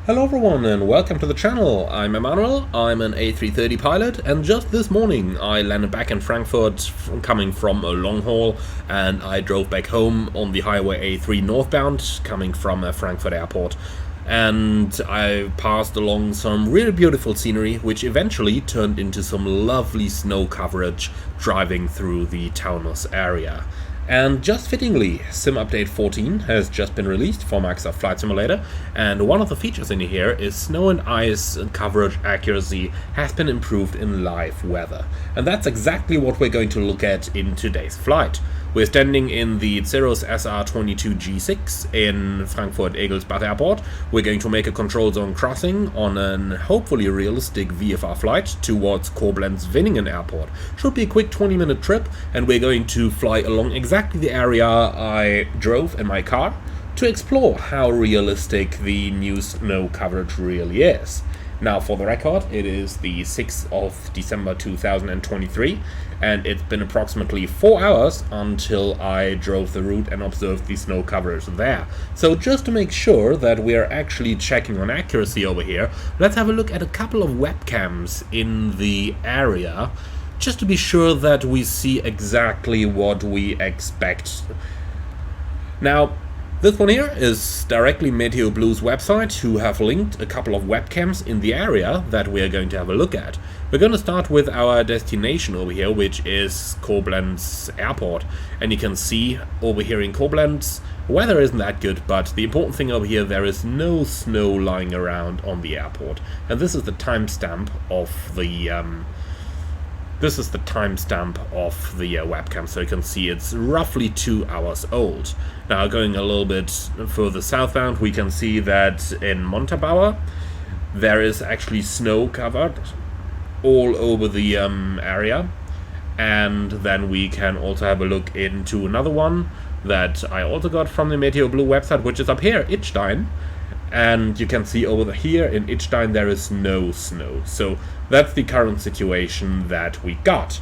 Hello everyone and welcome to the channel. I'm Emmanuel, I'm an A330 pilot, and just this morning I landed back in Frankfurt coming from a long haul, and I drove back home on the highway A3 northbound coming from Frankfurt airport. And I passed along some really beautiful scenery, which eventually turned into some lovely snow coverage driving through the Taunus area. And just fittingly, Sim Update 14 has just been released for Microsoft Flight Simulator, and one of the features in here is snow and ice coverage accuracy has been improved in live weather. And that's exactly what we're going to look at in today's flight. We're standing in the Cirrus SR22 G6 in Frankfurt-Egelsbach Airport. We're going to make a control zone crossing on an hopefully realistic VFR flight towards Koblenz-Winningen Airport. Should be a quick 20-minute trip, and we're going to fly along exactly the area I drove in my car to explore how realistic the new snow coverage really is. Now, for the record, it is the 6th of December 2023, and it's been approximately 4 hours until I drove the route and observed the snow coverage there. So just to make sure that we are actually checking on accuracy over here, let's have a look at a couple of webcams in the area, just to be sure that we see exactly what we expect. Now, this one here is directly Meteo Blue's website, who have linked a couple of webcams in the area that we are going to have a look at. We're going to start with our destination over here, which is Koblenz Airport. And you can see over here in Koblenz, weather isn't that good, but the important thing over here, there is no snow lying around on the airport. And this is the timestamp of the webcam, so you can see it's roughly 2 hours old. Now, going a little bit further southbound, we can see that in Montabaur there is actually snow covered all over the area. And then we can also have a look into another one that I also got from the Meteo Blue website, which is up here, Idstein. And you can see over here in Idstein there is no snow. So that's the current situation that we got.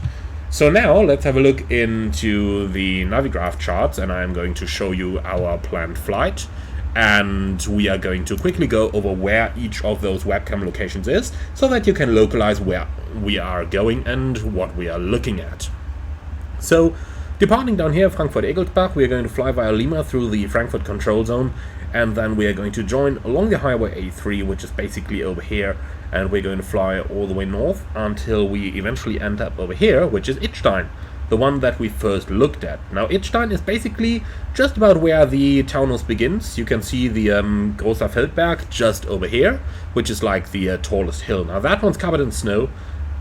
So now let's have a look into the Navigraph charts, and I'm going to show you our planned flight. And we are going to quickly go over where each of those webcam locations is, so that you can localize where we are going and what we are looking at. So, departing down here, Frankfurt-Egelsbach, we are going to fly via Lima through the Frankfurt control zone, and then we are going to join along the highway A3, which is basically over here, and we're going to fly all the way north until we eventually end up over here, which is Idstein, the one that we first looked at. Now, Idstein is basically just about where the Taunus begins. You can see the Großer Feldberg just over here, which is like the tallest hill. Now, that one's covered in snow.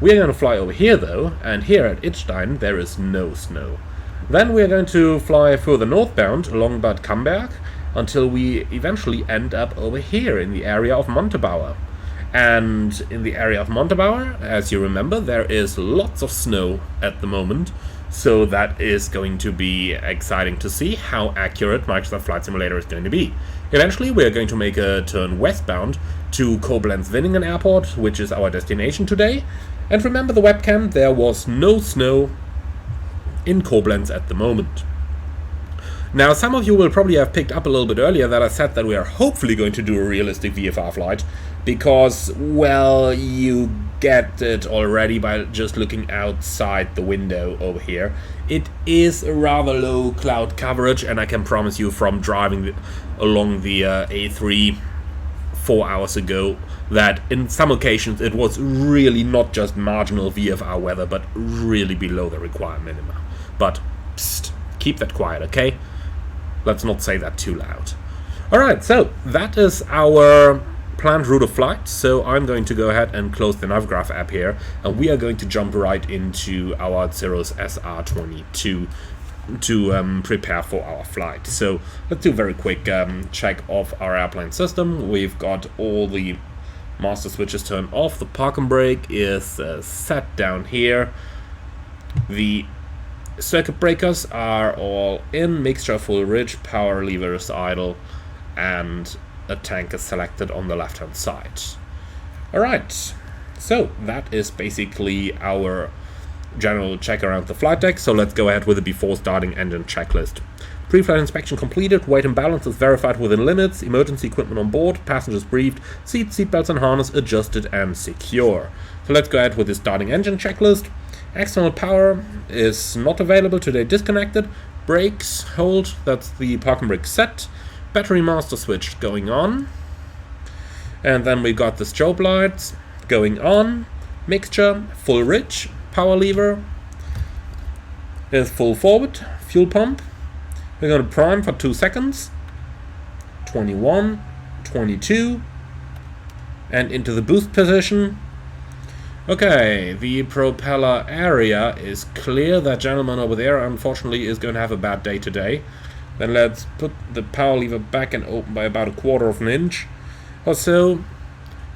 We're going to fly over here, though, and here at Idstein there is no snow. Then we're going to fly further northbound along Bad Camberg until we eventually end up over here in the area of Montabaur. And in the area of Montabaur, as you remember, there is lots of snow at the moment, so that is going to be exciting to see how accurate Microsoft Flight Simulator is going to be. Eventually, we are going to make a turn westbound to Koblenz-Winningen Airport, which is our destination today. And remember the webcam, there was no snow in Koblenz at the moment. Now, some of you will probably have picked up a little bit earlier that I said that we are hopefully going to do a realistic VFR flight, because, well, you get it already by just looking outside the window over here. It is a rather low cloud coverage, and I can promise you from driving along the A3 4 hours ago that in some occasions it was really not just marginal VFR weather, but really below the required minima. But, psst, keep that quiet, okay? Let's not say that too loud. Alright, so that is our planned route of flight. So I'm going to go ahead and close the Navigraph app here, and we are going to jump right into our Cirrus SR22 to prepare for our flight. So let's do a very quick check of our airplane system. We've got all the master switches turned off. The parking brake is set down here. The circuit breakers are all in, mixture full ridge, power lever is idle, and a tank is selected on the left hand side. Alright, so that is basically our general check around the flight deck, so let's go ahead with the before starting engine checklist. Pre-flight inspection completed, weight and balance is verified within limits, emergency equipment on board, passengers briefed, seatbelts and harness adjusted and secure. So let's go ahead with the starting engine checklist. External power is not available today, disconnected. Brakes, hold, that's the parking brake set. Battery master switch going on. And then we got the strobe lights going on. Mixture, full rich, power lever is full forward, fuel pump. We're going to prime for 2 seconds. 21, 22, and into the boost position. Okay, the propeller area is clear. That gentleman over there, unfortunately, is going to have a bad day today. Then let's put the power lever back and open by about 1/4 of an inch or so.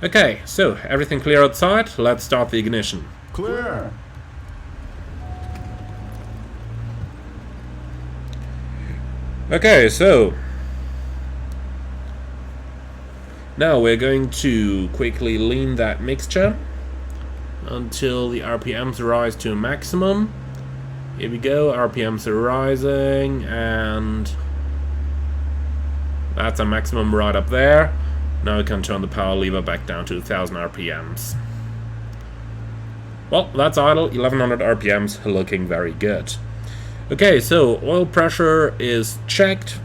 Okay, so everything clear outside. Let's start the ignition. Clear. Okay, so now we're going to quickly lean that mixture until the RPMs rise to maximum. Here we go, RPMs are rising, and that's a maximum right up there. Now we can turn the power lever back down to 1000 RPMs. Well, that's idle, 1100 RPMs, looking very good. Okay, so oil pressure is checked,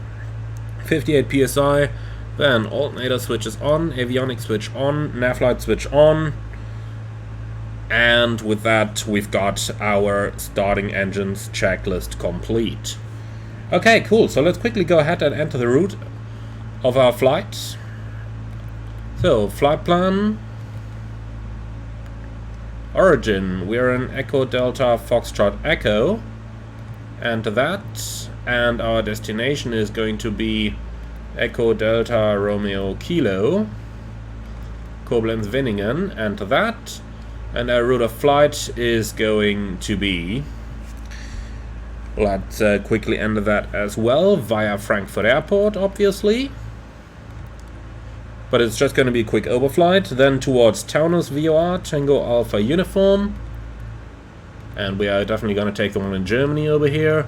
58 psi, then alternator switch is on, avionics switch on, nav light switch on, and with that we've got our starting engines checklist complete. Okay, cool, so let's quickly go ahead and enter the route of our flight. So, flight plan, origin, we're in Echo Delta Foxtrot Echo. And that, and our destination is going to be Echo Delta Romeo Kilo, Koblenz Winningen, and that, and our route of flight is going to be, let's quickly enter that as well, via Frankfurt Airport, obviously, but it's just going to be a quick overflight, then towards Taunus VOR, Tango Alpha Uniform. And we are definitely going to take the one in Germany over here.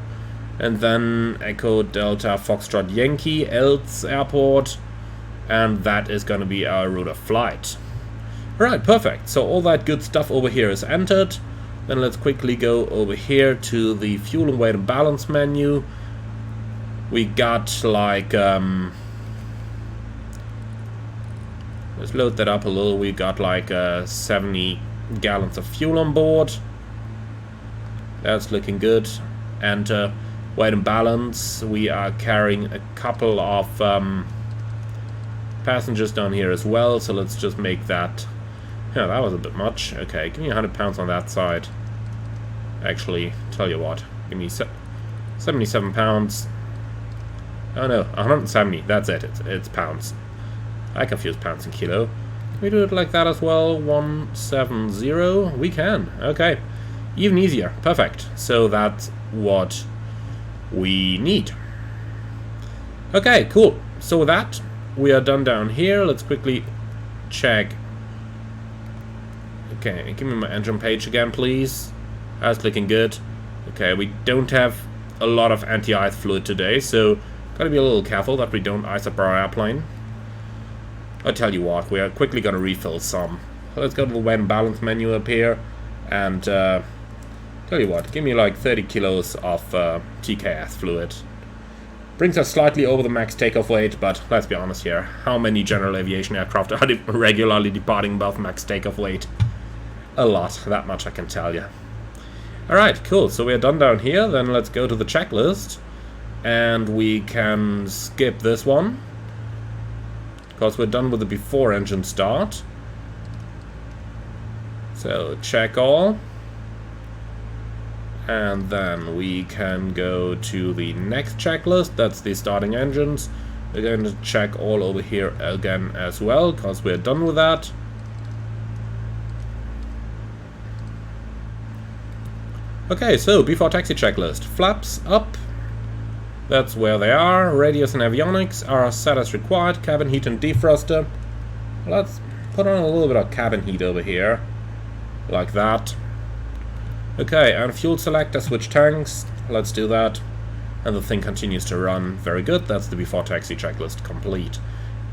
And then Echo Delta Foxtrot Yankee, Eltz Airport. And that is going to be our route of flight. Alright, perfect. So all that good stuff over here is entered. Then let's quickly go over here to the fuel and weight and balance menu. We got like... let's load that up a little. We got like 70 gallons of fuel on board. That's looking good. And weight and balance, we are carrying a couple of passengers down here as well, so let's just make that. Yeah, that was a bit much. Okay, give me 100 pounds on that side. Actually, tell you what, give me 77 pounds. Oh no, 170, that's it, it's pounds. I confuse pounds and kilo. Can we do it like that as well? 170, we can, okay. Even easier. Perfect. So that's what we need. Okay, cool. So with that, we are done down here. Let's quickly check. Okay, give me my engine page again, please. That's looking good. Okay, we don't have a lot of anti-ice fluid today, so gotta be a little careful that we don't ice up our airplane. I'll tell you what, we are quickly gonna refill some. So let's go to the weight and balance menu up here, and tell you what, give me like 30 kilos of TKS fluid. Brings us slightly over the max takeoff weight, but let's be honest here. How many general aviation aircraft are regularly departing above max takeoff weight? A lot, that much I can tell you. Alright, cool, so we're done down here. Then let's go to the checklist. And we can skip this one, because we're done with the before engine start. So, check all. And then we can go to the next checklist, that's the starting engines. We're going to check all over here again as well, because we're done with that. Okay, so before taxi checklist. Flaps up, that's where they are. Radius and avionics are set as required. Cabin heat and defroster. Let's put on a little bit of cabin heat over here, like that. Okay, and fuel selector, switch tanks, let's do that. and the thing continues to run. Very good, that's the before taxi checklist complete.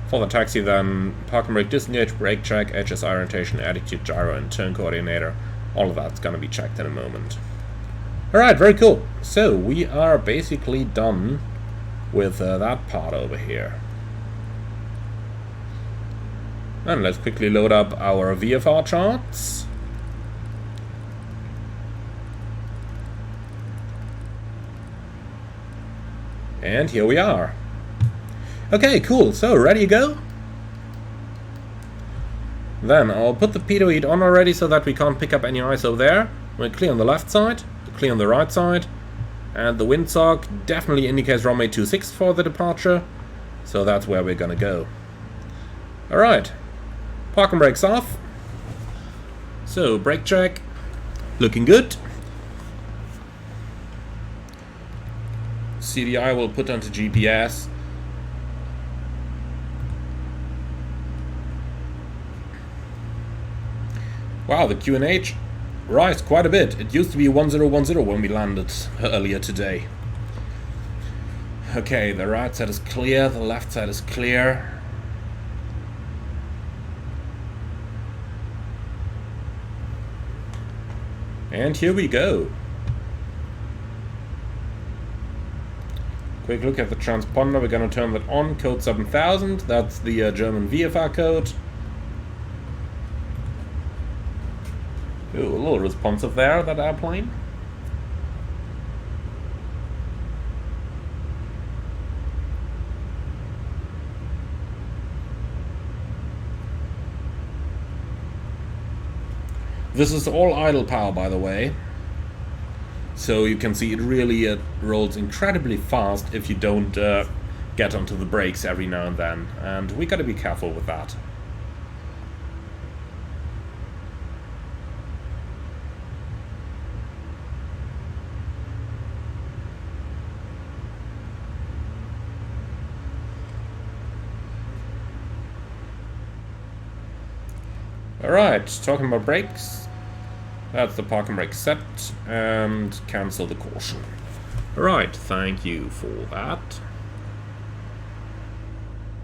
For the taxi then, park and brake disengage, brake check, HS orientation, attitude, gyro and turn coordinator. All of that's going to be checked in a moment. Alright, very cool. So we are basically done with that part over here. And let's quickly load up our VFR charts. And here we are. Okay, cool. So, ready to go? Then I'll put the pitot on already so that we can't pick up any ISO there. We're clear on the left side, clear on the right side. And the windsock definitely indicates runway 26 for the departure. So that's where we're gonna go. Alright. Park and brakes off. So, brake check. Looking good. CDI will put onto GPS. Wow, the QNH rise quite a bit. It used to be 1010 when we landed earlier today. Okay, the right side is clear, the left side is clear. And here we go. Quick look at the transponder. We're going to turn that on. Code 7000. That's the German VFR code. Ooh, a little responsive there, that airplane. This is all idle power, by the way. So you can see it really rolls incredibly fast if you don't get onto the brakes every now and then. And we gotta be careful with that. Alright, talking about brakes. That's the park and brake set, and cancel the caution. Alright, thank you for that.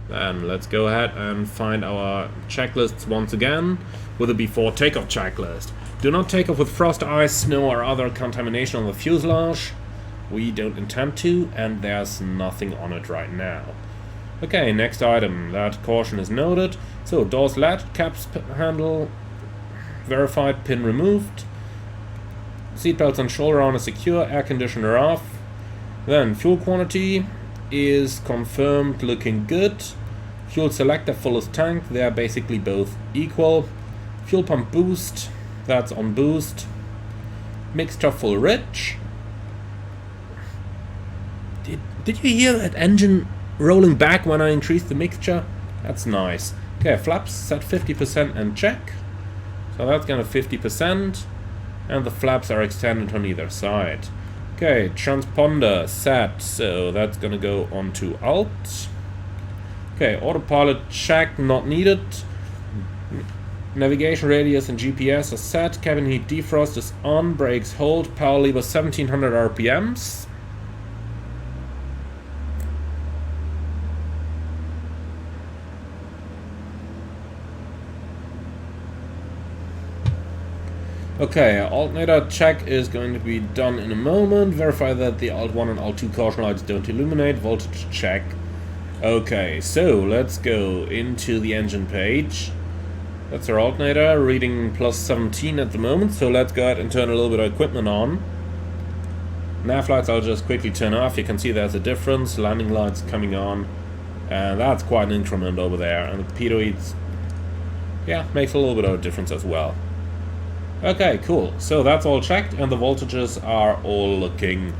Then let's go ahead and find our checklists once again with a before takeoff checklist. Do not take off with frost, ice, snow or other contamination on the fuselage. We don't intend to, and there's nothing on it right now. Okay, next item. That caution is noted. So, doors latched, caps handle verified, pin removed. Seatbelts and shoulder arm is secure, air conditioner off. Then, fuel quantity is confirmed, looking good. Fuel selector, fullest tank, they're basically both equal. Fuel pump boost, that's on boost. Mixture full rich. Did you hear that engine rolling back when I increased the mixture? That's nice. Okay, flaps set 50% and check. So that's gonna 50%. And the flaps are extended on either side. Okay, transponder set. So that's gonna go onto alt. Okay, autopilot check, not needed. Navigation radius and GPS are set. Cabin heat defrost is on. Brakes hold. Power lever 1700 RPMs. Okay, alternator check is going to be done in a moment. Verify that the alt 1 and alt 2 caution lights don't illuminate. Voltage check. Okay, so let's go into the engine page. That's our alternator, reading plus 17 at the moment. So let's go ahead and turn a little bit of equipment on. Nav lights I'll just quickly turn off. You can see there's a difference. Landing lights coming on. And that's quite an increment over there. And the pitot, yeah, makes a little bit of a difference as well. Okay, cool. So that's all checked, and the voltages are all looking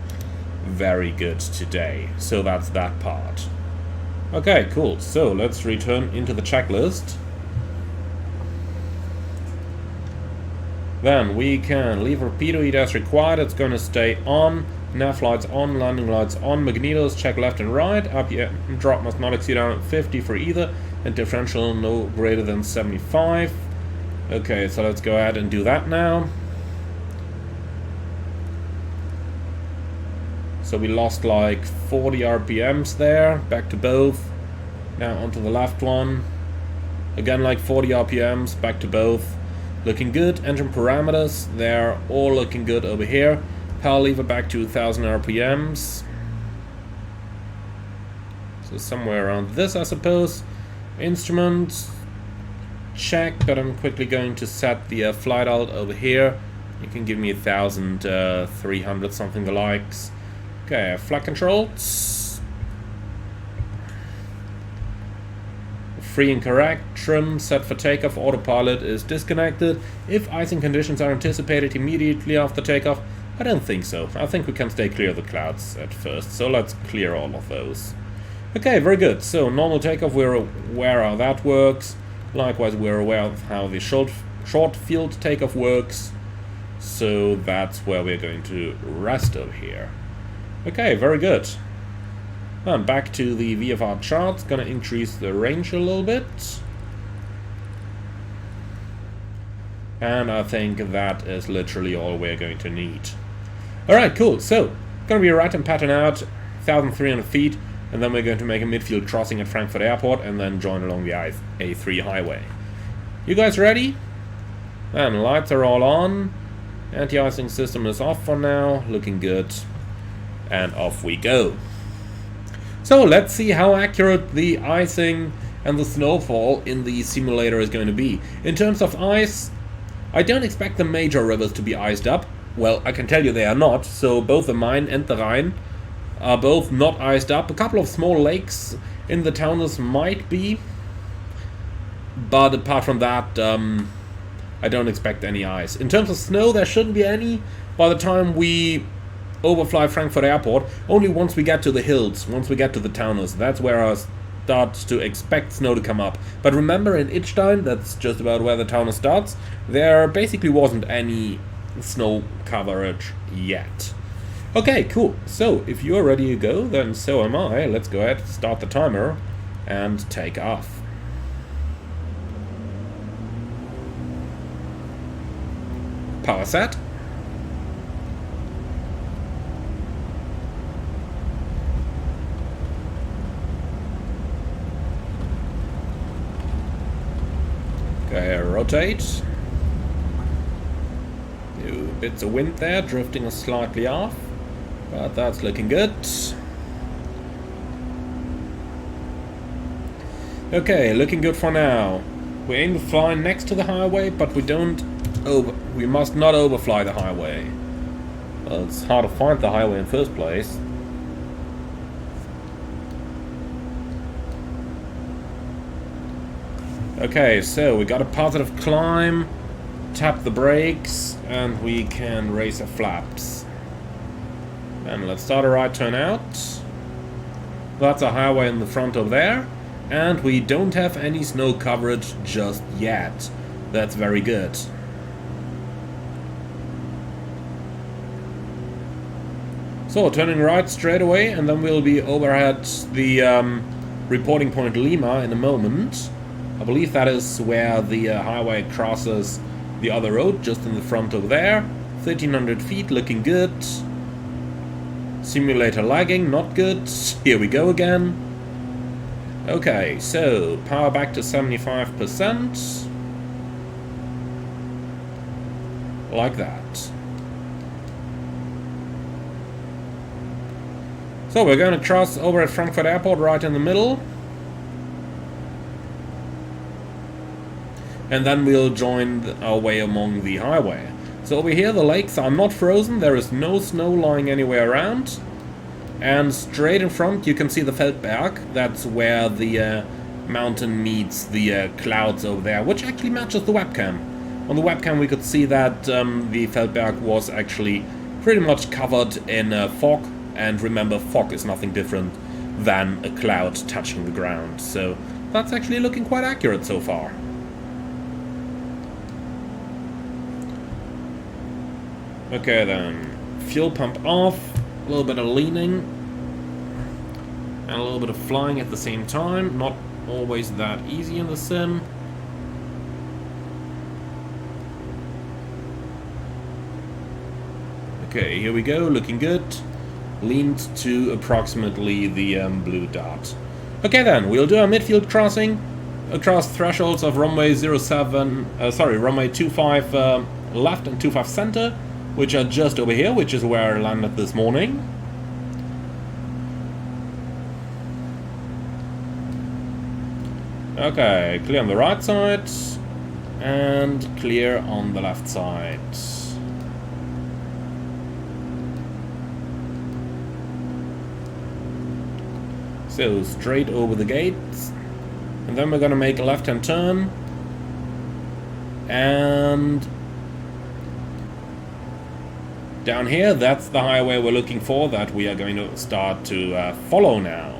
very good today. So that's that part. Okay, cool. So let's return into the checklist. Then we can leave our pitot as required. It's going to stay on. Nav lights on, landing lights on, magnetos check left and right. RPM drop must not exceed 150 for either, and differential no greater than 75. Okay, so let's go ahead and do that now. So we lost like 40 RPMs there. Back to both. Now onto the left one. Again like 40 RPMs. Back to both. Looking good. Engine parameters, they're all looking good over here. Power lever back to 1000 RPMs. So somewhere around this, I suppose. Instruments, check, but I'm quickly going to set the flight alt over here. You can give me 1300, something the likes. Okay, flight controls. Free and correct. Trim set for takeoff. Autopilot is disconnected. If icing conditions are anticipated immediately after takeoff, I don't think so. I think we can stay clear of the clouds at first. So let's clear all of those. Okay, very good. So normal takeoff, we're aware how that works. Likewise, we're aware of how the short field takeoff works. So that's where we're going to rest over here. Okay, very good. And back to the VFR charts, gonna increase the range a little bit. And I think that is literally all we're going to need. Alright, cool. So, gonna be right and pattern out, 1,300 feet, and then we're going to make a midfield crossing at Frankfurt Airport and then join along the A3 highway. You guys ready? And lights are all on. Anti-icing system is off for now, looking good. And off we go. So let's see how accurate the icing and the snowfall in the simulator is going to be. In terms of ice, I don't expect the major rivers to be iced up. Well, I can tell you they are not. So both the Main and the Rhine are both not iced up. A couple of small lakes in the Taunus might be. But apart from that, I don't expect any ice. In terms of snow, there shouldn't be any by the time we overfly Frankfurt Airport. Only once we get to the hills, once we get to the Taunus, that's where I start to expect snow to come up. But remember, in Idstein, that's just about where the Taunus starts, there basically wasn't any snow coverage yet. Okay, cool. So if you're ready to go, then so am I. Let's go ahead, start the timer, and take off. Power set. Okay, rotate. New bits of wind there, drifting us slightly off, but that's looking good. Okay, looking good for now. We aim to fly next to the highway, but we must not overfly the highway. Well, it's hard to find the highway in the first place. Okay, so we got a positive climb, tap the brakes, and we can raise our flaps. And let's start a right turn out. That's a highway in the front over there, and we don't have any snow coverage just yet. That's very good. So, turning right straight away, and then we'll be over at the reporting point Lima in a moment. I believe that is where the highway crosses the other road, just in the front over there. 1,300 feet, looking good. Simulator lagging, not good. Here we go again. Okay, so power back to 75%. Like that. So we're going to cross over at Frankfurt Airport right in the middle. And then we'll join our way along the highway. So over here the lakes are not frozen, there is no snow lying anywhere around. And straight in front you can see the Feldberg, that's where the mountain meets the clouds over there, which actually matches the webcam. On the webcam we could see that the Feldberg was actually pretty much covered in fog, and remember, fog is nothing different than a cloud touching the ground. So that's actually looking quite accurate so far. Okay then, fuel pump off, a little bit of leaning, and a little bit of flying at the same time. Not always that easy in the sim. Okay, here we go, looking good. leaned to approximately the blue dot. Okay then, we'll do a midfield crossing across thresholds of runway 25 left and 25 center, which are just over here, which is where I landed this morning. Okay, clear on the right side and clear on the left side. So straight over the gates, and then we're gonna make a left-hand turn, and down here, that's the highway we're looking for, that we are going to start to follow now.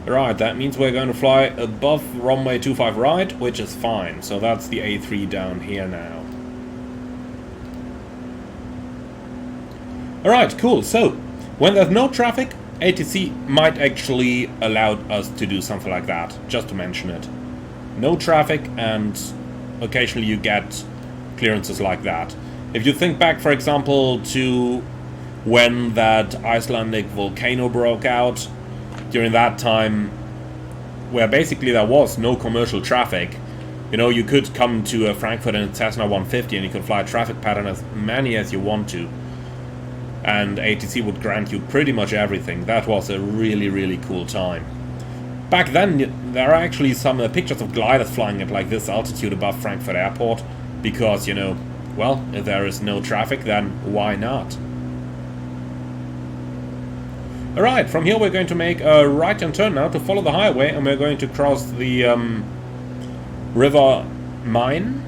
Right, that means we're going to fly above runway 25 right, which is fine. So that's the A3 down here now. Alright, cool. So, when there's no traffic, ATC might actually allow us to do something like that, just to mention it. No traffic, and occasionally you get clearances like that. If you think back, for example, to when that Icelandic volcano broke out, during that time, where basically there was no commercial traffic, you know, you could come to Frankfurt in a Cessna 150 and you could fly a traffic pattern as many as you want to. And ATC would grant you pretty much everything. That was a really, really cool time. Back then, there are actually some pictures of gliders flying at like this altitude above Frankfurt Airport, because, you know, well, if there is no traffic, then why not? Alright, from here we're going to make a right-hand turn now to follow the highway, and we're going to cross the River Main.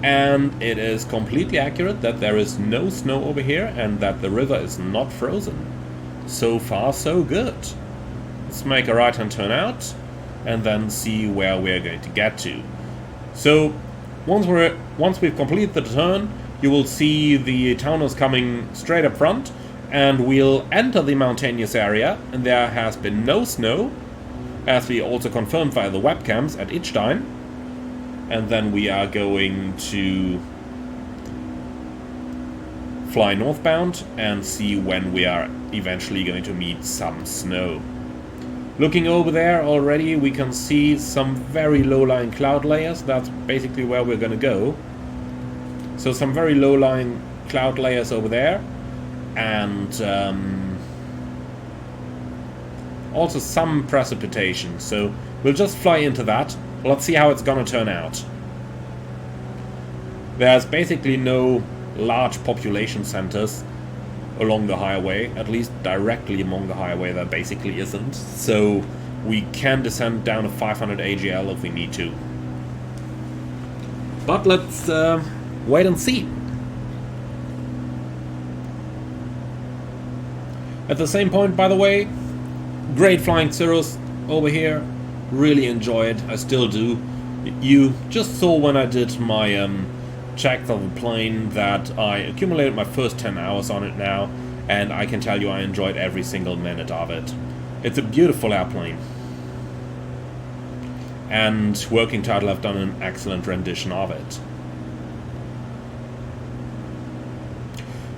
And it is completely accurate that there is no snow over here and that the river is not frozen. So far, so good. Let's make a right-hand turn out and then see where we're going to get to. So, once we've completed the turn, you will see the towners coming straight up front, and we'll enter the mountainous area, and there has been no snow, as we also confirmed via the webcams at Idstein. And then we are going to fly northbound and see when we are eventually going to meet some snow. Looking over there already, we can see some very low-lying cloud layers. That's basically where we're going to go. So some very low-lying cloud layers over there. And also some precipitation. So we'll just fly into that. Let's see how it's gonna turn out. There's basically no large population centers along the highway, at least directly along the highway there basically isn't, so we can descend down to 500 AGL if we need to. But let's wait and see. At the same point, by the way, great flying Cirrus over here. Really enjoy it, I still do. You just saw when I did my checks of the plane that I accumulated my first 10 hours on it now, and I can tell you I enjoyed every single minute of it. It's a beautiful airplane. And Working Title have done an excellent rendition of it.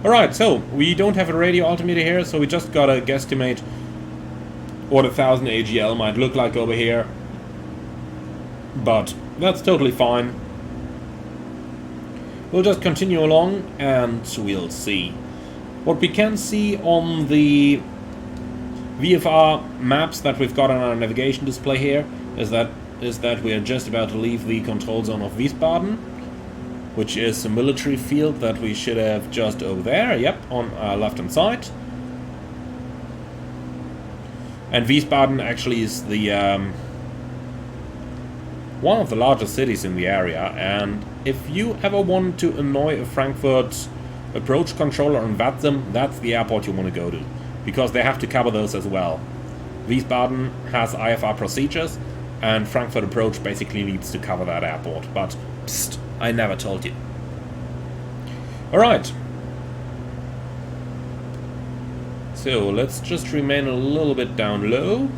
Alright, so we don't have a radio altimeter here, so we just gotta guesstimate what 1000 AGL might look like over here, but that's totally fine. We'll just continue along and we'll see. What we can see on the VFR maps that we've got on our navigation display here is that we are just about to leave the control zone of Wiesbaden, which is a military field that we should have just over there, yep, on our left hand side. And Wiesbaden actually is the one of the largest cities in the area, and if you ever want to annoy a Frankfurt approach controller and vet them, that's the airport you want to go to, because they have to cover those as well. Wiesbaden has IFR procedures, and Frankfurt approach basically needs to cover that airport, but psst, I never told you. Alright. So let's just remain a little bit down low.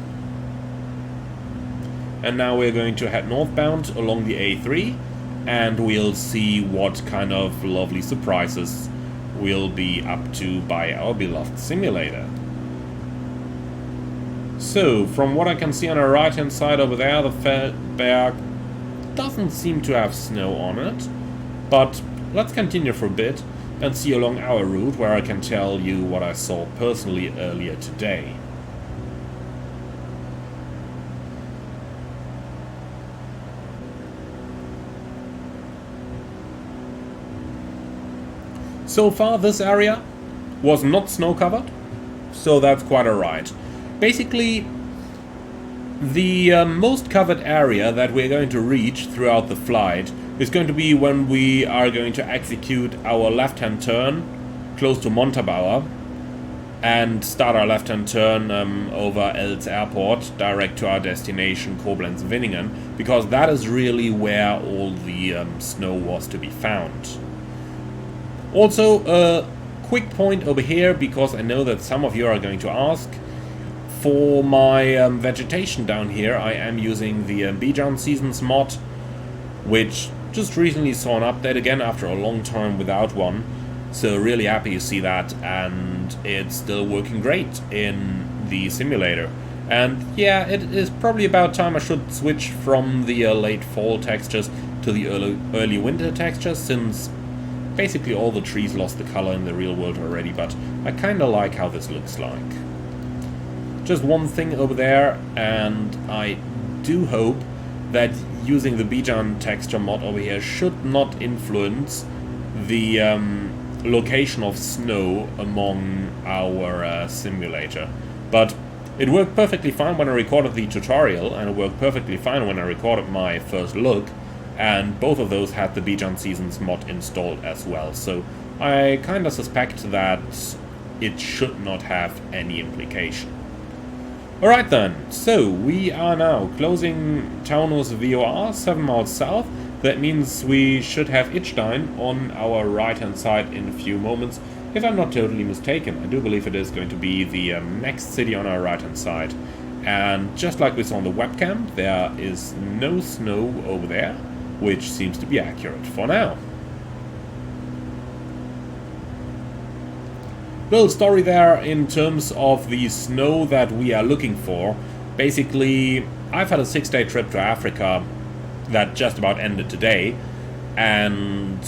And now we're going to head northbound along the A3 and we'll see what kind of lovely surprises we'll be up to by our beloved simulator. So, from what I can see on our right hand side over there, the Feldberg doesn't seem to have snow on it, but let's continue for a bit and see along our route, where I can tell you what I saw personally earlier today. So far this area was not snow covered, so that's quite alright. Basically, the most covered area that we're going to reach throughout the flight is going to be when we are going to execute our left-hand turn close to Montabaur and start our left-hand turn over Els Airport direct to our destination Koblenz-Winningen, because that is really where all the snow was to be found. Also, a quick point over here, because I know that some of you are going to ask. For my vegetation down here, I am using the Bijan Seasons mod, which just recently saw an update again after a long time without one. So really happy to see that, and it's still working great in the simulator. And yeah, it is probably about time I should switch from the late fall textures to the early winter textures, since basically all the trees lost the color in the real world already, but I kinda like how this looks like. Just one thing over there, and I do hope that using the Bijan texture mod over here should not influence the location of snow among our simulator. But it worked perfectly fine when I recorded the tutorial, and it worked perfectly fine when I recorded my first look, and both of those had the Bijan Seasons mod installed as well, so I kinda suspect that it should not have any implication. Alright then, so we are now closing Taunus VOR 7 miles south. That means we should have Idstein on our right hand side in a few moments, if I'm not totally mistaken. I do believe it is going to be the next city on our right hand side. And just like we saw on the webcam, there is no snow over there, which seems to be accurate for now. Little story there in terms of the snow that we are looking for. Basically, I've had a 6-day trip to Africa that just about ended today, and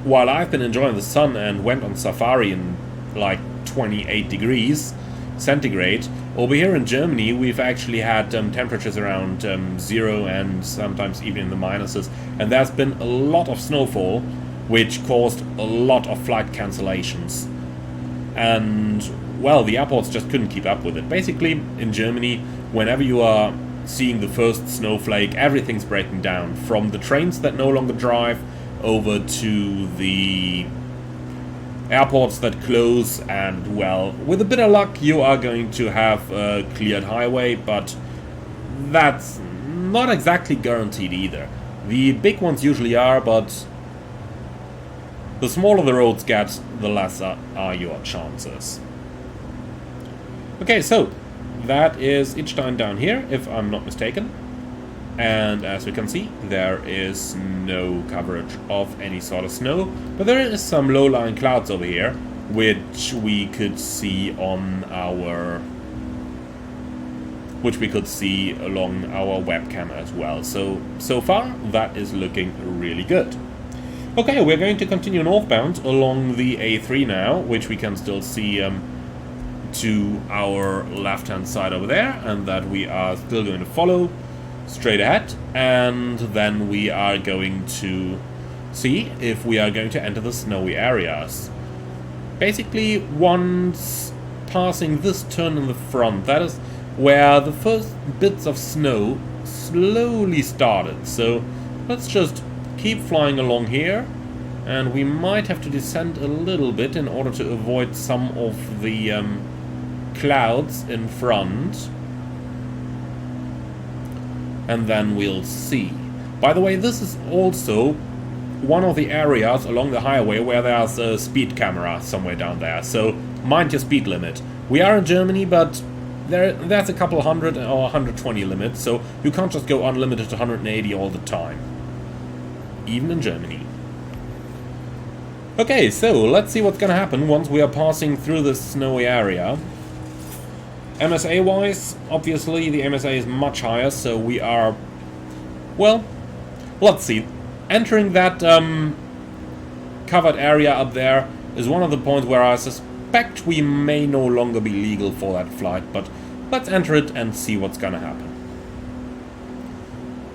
while I've been enjoying the sun and went on safari in like 28 degrees centigrade, over here in Germany we've actually had temperatures around 0 and sometimes even in the minuses, and there's been a lot of snowfall, which caused a lot of flight cancellations. And, well, the airports just couldn't keep up with it. Basically, in Germany, whenever you are seeing the first snowflake, everything's breaking down. From the trains that no longer drive, over to the airports that close, and, well, with a bit of luck, you are going to have a cleared highway, but that's not exactly guaranteed either. The big ones usually are, but the smaller the roads get, the lesser are your chances. Okay, so that is Idstein down here, if I'm not mistaken. And as we can see, there is no coverage of any sort of snow, but there is some low-lying clouds over here, which we could see on our... which we could see along our webcam as well. So far, that is looking really good. Okay, we're going to continue northbound along the A3 now, which we can still see to our left-hand side over there, and that we are still going to follow straight ahead, and then we are going to see if we are going to enter the snowy areas. Basically, once passing this turn in the front, that is where the first bits of snow slowly started, so let's just keep flying along here, and we might have to descend a little bit in order to avoid some of the clouds in front, and then we'll see. By the way, this is also one of the areas along the highway where there's a speed camera somewhere down there, so mind your speed limit. We are in Germany, but there's a couple hundred or 120 limits, so you can't just go unlimited to 180 all the time. even in Germany. Okay, so let's see what's gonna happen once we are passing through this snowy area. MSA-wise, obviously the MSA is much higher, so we are... well, let's see. Entering that covered area up there is one of the points where I suspect we may no longer be legal for that flight, but let's enter it and see what's gonna happen.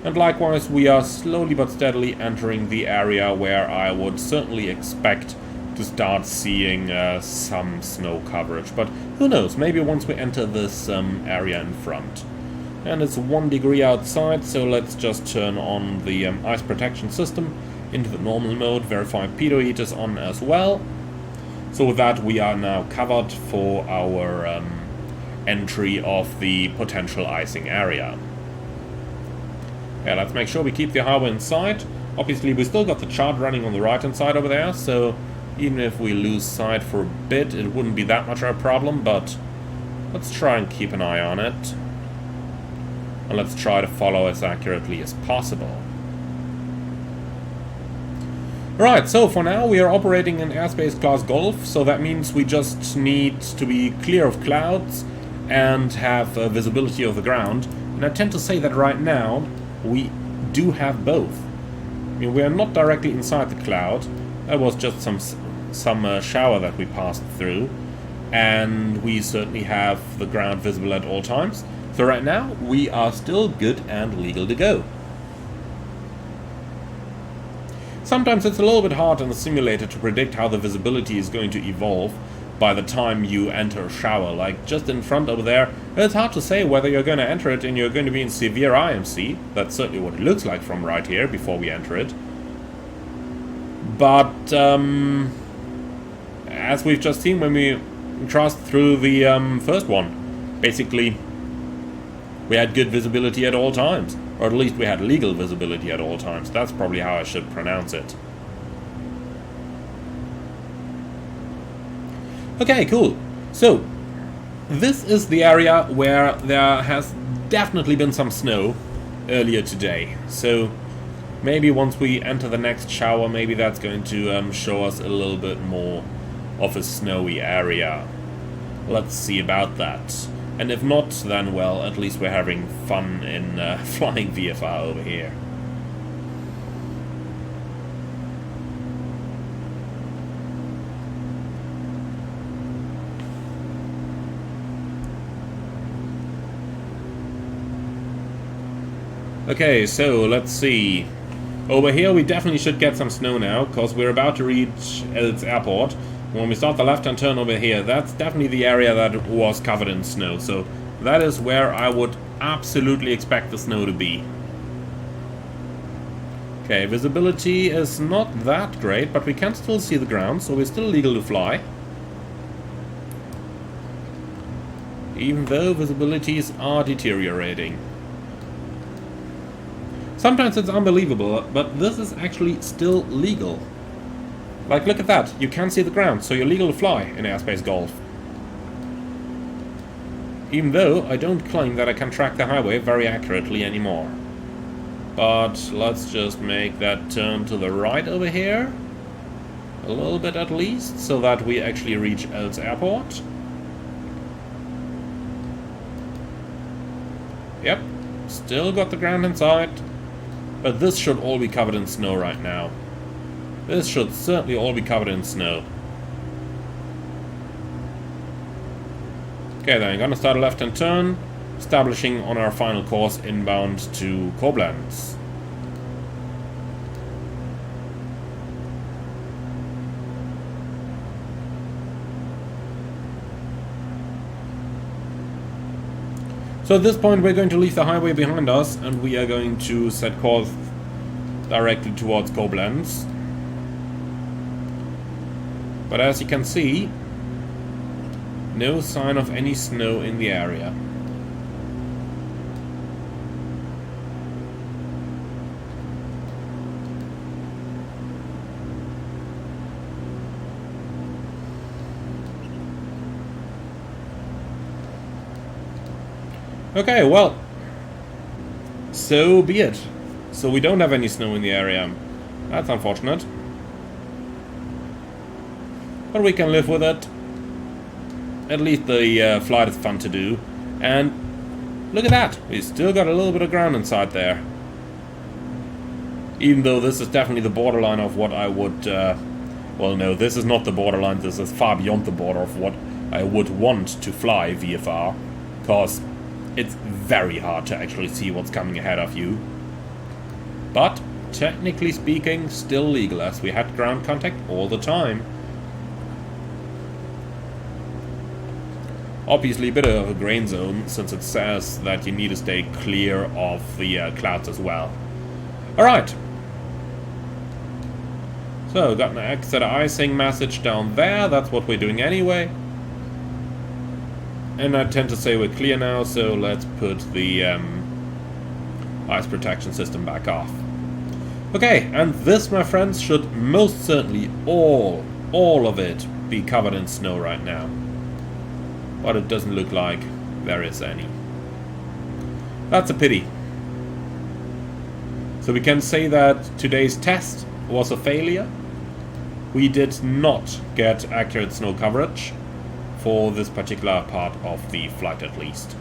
And likewise, we are slowly but steadily entering the area where I would certainly expect to start seeing some snow coverage. But who knows, maybe once we enter this area in front. And it's 1 degree outside, so let's just turn on the ice protection system into the normal mode, verify pitot heat is on as well. So with that, we are now covered for our entry of the potential icing area. Yeah, let's make sure we keep the highway in sight. Obviously, we still got the chart running on the right-hand side over there, so even if we lose sight for a bit, it wouldn't be that much of a problem, but let's try and keep an eye on it. And let's try to follow as accurately as possible. Right, so for now we are operating in airspace class Golf, so that means we just need to be clear of clouds and have visibility of the ground. And I tend to say that right now we do have both. I mean, we are not directly inside the cloud. That was just some shower that we passed through, and we certainly have the ground visible at all times. So right now, we are still good and legal to go. Sometimes it's a little bit hard in the simulator to predict how the visibility is going to evolve by the time you enter a shower. Like just in front over there, it's hard to say whether you're going to enter it and you're going to be in severe IMC. That's certainly what it looks like from right here before we enter it. But as we've just seen when we crossed through the first one, basically we had good visibility at all times, or at least we had legal visibility at all times. That's probably how I should pronounce it. Okay, cool. So this is the area where there has definitely been some snow earlier today. So maybe once we enter the next shower, maybe that's going to show us a little bit more of a snowy area. Let's see about that. And if not, then, well, at least we're having fun in flying VFR over here. Okay, so let's see. Over here we definitely should get some snow now, because we're about to reach Elz Airport. When we start the left-hand turn over here, that's definitely the area that was covered in snow. So that is where I would absolutely expect the snow to be. Okay, visibility is not that great, but we can still see the ground, so we're still legal to fly. Even though visibilities are deteriorating. Sometimes it's unbelievable, but this is actually still legal. Like, look at that. You can see the ground, so you're legal to fly in airspace Golf. Even though I don't claim that I can track the highway very accurately anymore. But let's just make that turn to the right over here. A little bit at least, so that we actually reach Elz Airport. Yep, still got the ground in sight. But this should all be covered in snow right now. This should certainly all be covered in snow. Okay, then I'm gonna start a left-hand turn, establishing on our final course inbound to Koblenz. So at this point we're going to leave the highway behind us and we are going to set course directly towards Koblenz. But as you can see, no sign of any snow in the area. Okay, well, so be it. So we don't have any snow in the area. That's unfortunate. But we can live with it. At least the flight is fun to do. And look at that. We still got a little bit of ground inside there. Even though this is definitely the borderline of what I would... well, no, this is not the borderline. This is far beyond the border of what I would want to fly VFR. Because it's very hard to actually see what's coming ahead of you. But, technically speaking, still legal, as we had ground contact all the time. Obviously a bit of a grain zone, since it says that you need to stay clear of the clouds as well. Alright. So, got an exit icing message down there, that's what we're doing anyway. And I tend to say we're clear now, so let's put the ice protection system back off. Okay, and this, my friends, should most certainly all of it be covered in snow right now. But it doesn't look like there is any. That's a pity. So we can say that today's test was a failure. We did not get accurate snow coverage for this particular part of the flight, at least.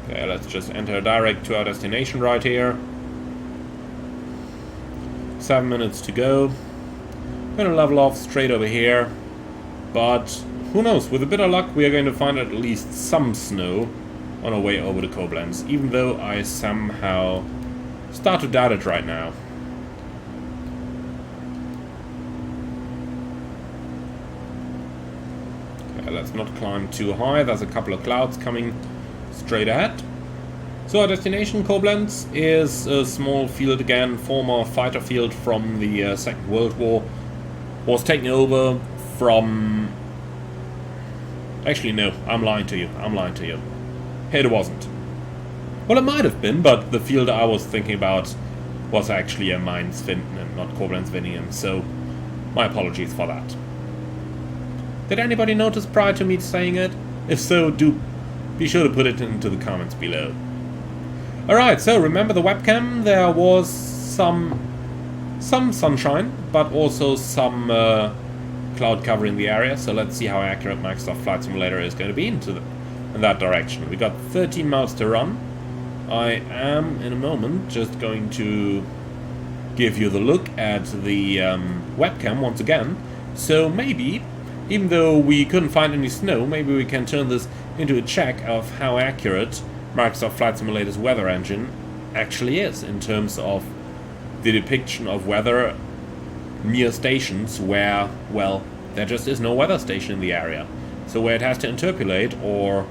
Okay, let's just enter direct to our destination right here. 7 minutes to go. I'm gonna level off straight over here, but who knows, with a bit of luck we are going to find at least some snow on our way over to Koblenz, even though I somehow start to doubt it right now. Okay, let's not climb too high, there's a couple of clouds coming straight ahead. So our destination, Koblenz, is a small field again, former fighter field from the Second World War. Was taken over from... Actually, no, I'm lying to you. It wasn't. Well, it might have been, but the field I was thinking about was actually a Mainz-Winden and not Koblenz-Winningen, so my apologies for that. Did anybody notice prior to me saying it? If so, do be sure to put it into the comments below. Alright, so remember the webcam? There was some sunshine, but also some cloud cover in the area, so let's see how accurate Microsoft Flight Simulator is going to be in that direction. We got 13 miles to run. I am, in a moment, just going to give you the look at the webcam once again. So maybe, even though we couldn't find any snow, maybe we can turn this into a check of how accurate Microsoft Flight Simulator's weather engine actually is in terms of the depiction of weather near stations where, well, there just is no weather station in the area. So where it has to interpolate or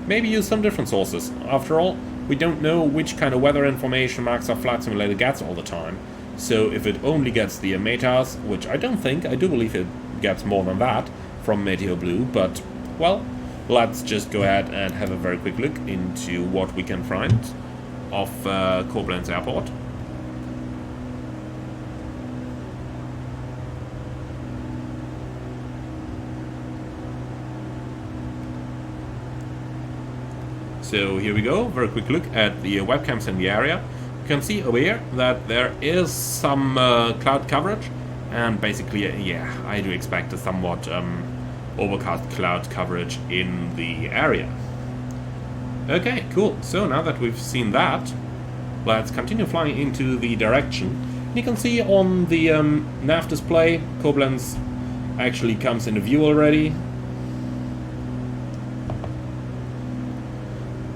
maybe use some different sources. After all, we don't know which kind of weather information Microsoft Flight Simulator gets all the time. So if it only gets the METAS, which I don't think, I do believe it gets more than that from Meteo Blue, but, well, let's just go ahead and have a very quick look into what we can find of Koblenz Airport. So here we go, very quick look at the webcams in the area. You can see over here that there is some cloud coverage, and basically, yeah, I do expect a somewhat overcast cloud coverage in the area. Okay, cool. So now that we've seen that, let's continue flying into the direction. You can see on the nav display, Koblenz actually comes into view already.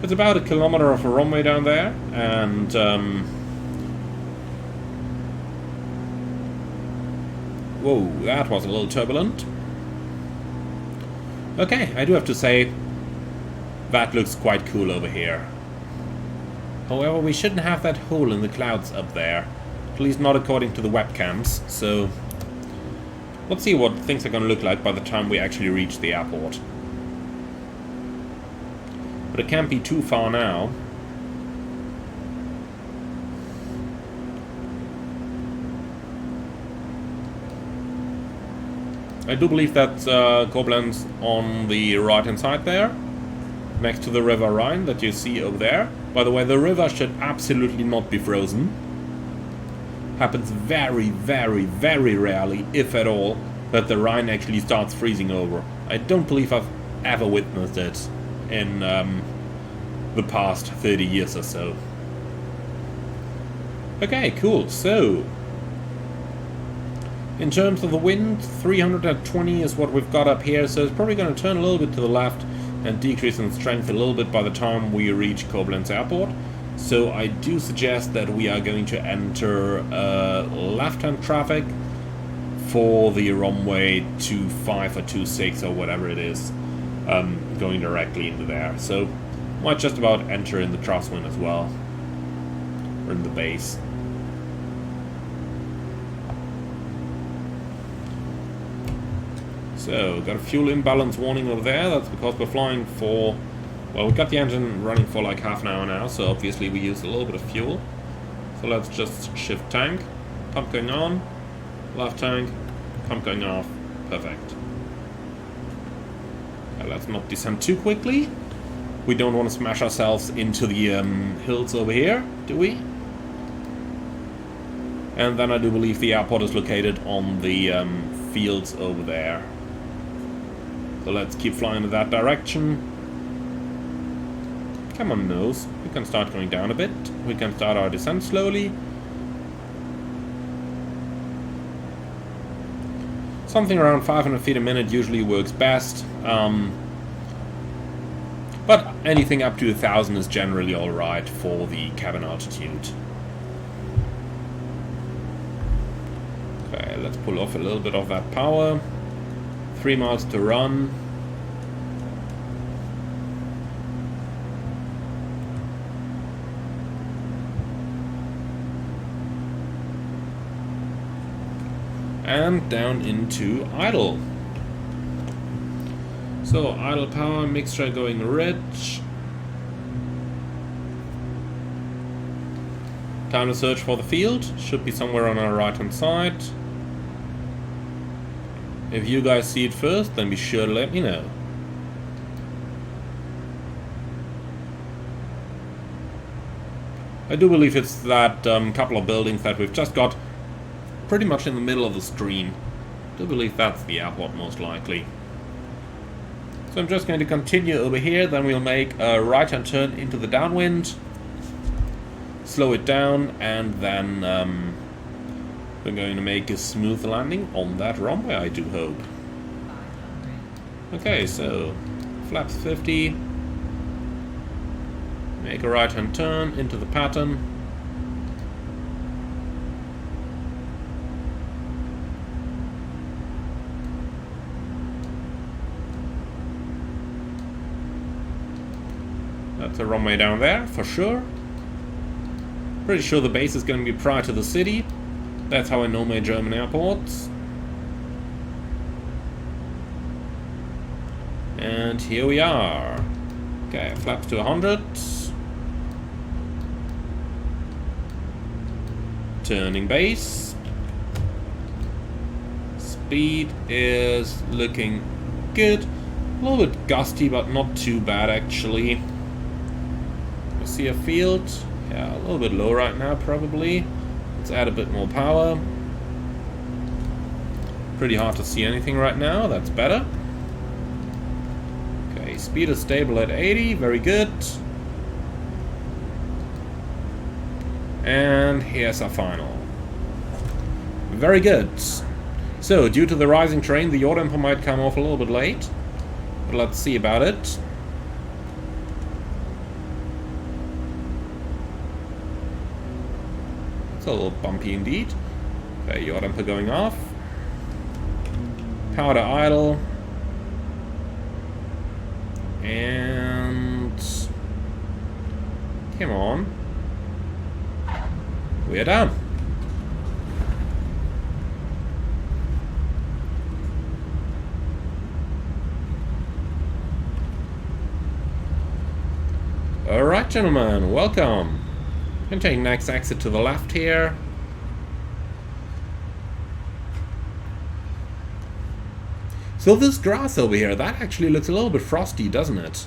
It's about 1 kilometer of a runway down there, and whoa, that was a little turbulent. Okay, I do have to say, that looks quite cool over here. However, we shouldn't have that hole in the clouds up there. At least not according to the webcams, so let's see what things are going to look like by the time we actually reach the airport. But it can't be too far now. I do believe that's Koblenz on the right hand side there. next to the River Rhine that you see over there. By the way, the river should absolutely not be frozen. Happens very, very, very rarely, if at all, that the Rhine actually starts freezing over. I don't believe I've ever witnessed it in the past 30 years or so. Okay, cool. So, in terms of the wind, 320 is what we've got up here, so it's probably going to turn a little bit to the left and decrease in strength a little bit by the time we reach Koblenz Airport. So I do suggest that we are going to enter left-hand traffic for the runway 25 or 26 or whatever it is, going directly into there. So might just about enter in the crosswind as well, or in the base. So, got a fuel imbalance warning over there. That's because we're flying for... Well, we've got the engine running for like half an hour now, so obviously we use a little bit of fuel. So let's just shift tank. Pump going on. Left tank. Pump going off. Perfect. Let's not descend too quickly. We don't want to smash ourselves into the hills over here, do we? And then I do believe the airport is located on the fields over there. So let's keep flying in that direction. Come on, nose. We can start going down a bit. We can start our descent slowly. Something around 500 feet a minute usually works best. But anything up to 1,000 is generally alright for the cabin altitude. Okay, let's pull off a little bit of that power. 3 miles to run. And down into idle. So idle power mixture going rich. Time to search for the field. Should be somewhere on our right hand side. If you guys see it first, then be sure to let me know. I do believe it's that couple of buildings that we've just got pretty much in the middle of the screen. I do believe that's the airport most likely. So I'm just going to continue over here, then we'll make a right-hand turn into the downwind, slow it down, and then we're going to make a smooth landing on that runway, I do hope. Okay, so flaps 50, make a right-hand turn into the pattern. That's a runway down there, for sure. Pretty sure the base is going to be prior to the city. That's how I know my German airports. And here we are. Okay, flaps to 100. Turning base. Speed is looking good. A little bit gusty, but not too bad actually. We see a field. Yeah, a little bit low right now probably. Let's add a bit more power. Pretty hard to see anything right now. That's better. Okay, speed is stable at 80. Very good. And here's our final. Very good. So, due to the rising terrain, the yaw damper might come off a little bit late. But let's see about it. It's a little bumpy indeed. Okay, yaw damper going off. Power to idle. And... come on. We're done. Alright, gentlemen, welcome. I'm going to take next exit to the left here. So this grass over here, that actually looks a little bit frosty, doesn't it?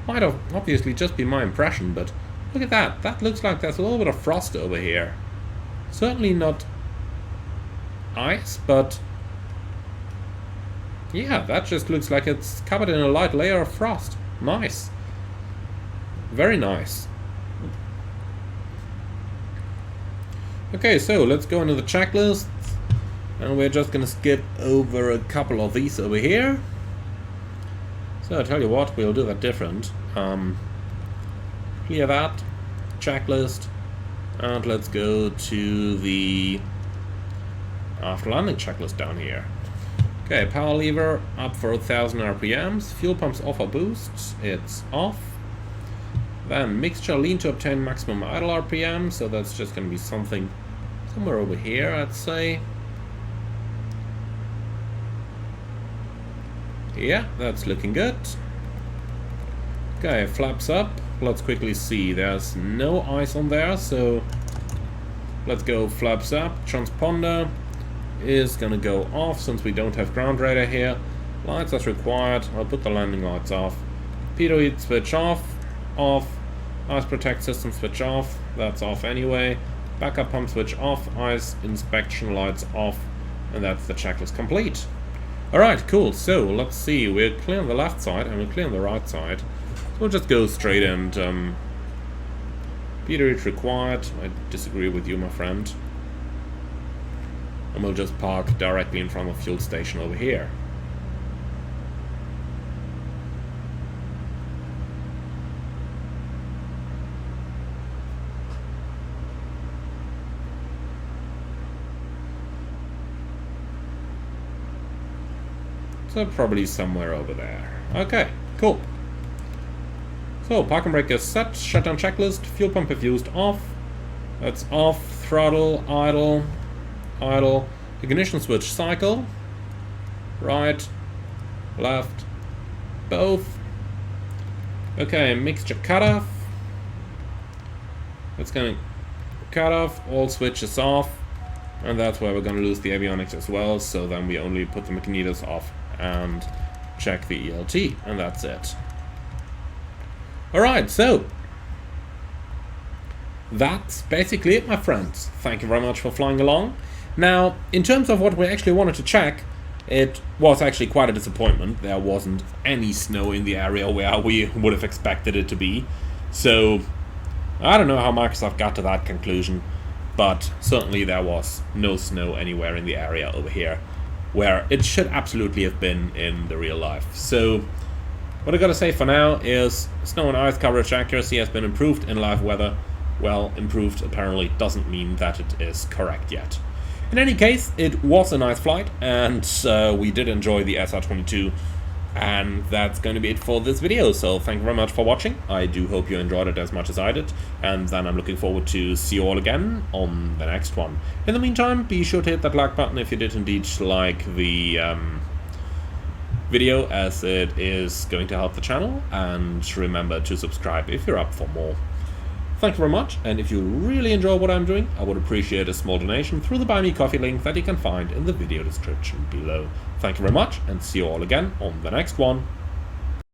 Might have obviously just be my impression, but look at that. That looks like there's a little bit of frost over here. Certainly not ice, but yeah, that just looks like it's covered in a light layer of frost. Nice. Very nice. Okay, so let's go into the checklist. And we're just gonna skip over a couple of these over here. So I'll tell you what, we'll do that different. Clear that. Checklist. And let's go to the after landing checklist down here. Okay, power lever up for 1000 RPMs. Fuel pumps off or boost. It's off. Then mixture lean to obtain maximum idle RPM. So that's just going to be something somewhere over here, I'd say. Yeah, that's looking good. Okay, flaps up. Let's quickly see. There's no ice on there, so let's go flaps up. Transponder is gonna go off since we don't have ground radar here. Lights as required. I'll put the landing lights off. Pitot heat switch off. Off. Ice protect system switch off. That's off anyway. Backup pump switch off. Ice inspection lights off. And that's the checklist complete. Alright, cool. So let's see. We're clear on the left side and we're clear on the right side. So we'll just go straight and Pitot heat required. I disagree with you, my friend. And we'll just park directly in front of the fuel station over here. So probably somewhere over there. Okay, cool. So parking brake is set, shutdown checklist, fuel pump if used off. That's off, throttle, idle, idle, ignition switch cycle, right, left, both. Okay, mixture cutoff. That's gonna cut off, all switches off, and that's where we're gonna lose the avionics as well, so then we only put the magnetos off and check the ELT, and that's it. Alright, so that's basically it, my friends. Thank you very much for flying along. Now, in terms of what we actually wanted to check, it was actually quite a disappointment. There wasn't any snow in the area where we would have expected it to be. So, I don't know how Microsoft got to that conclusion, but certainly there was no snow anywhere in the area over here, where it should absolutely have been in the real life. So, what I gotta say for now is snow and ice coverage accuracy has been improved in live weather. Well, improved apparently doesn't mean that it is correct yet. In any case, it was a nice flight, and we did enjoy the SR22, and that's going to be it for this video. So thank you very much for watching. I do hope you enjoyed it as much as I did, and then I'm looking forward to see you all again on the next one. In the meantime, be sure to hit that like button if you did indeed like the video, as it is going to help the channel, and remember to subscribe if you're up for more. Thank you very much, and if you really enjoy what I'm doing, I would appreciate a small donation through the Buy Me Coffee link that you can find in the video description below. Thank you very much, and see you all again on the next one.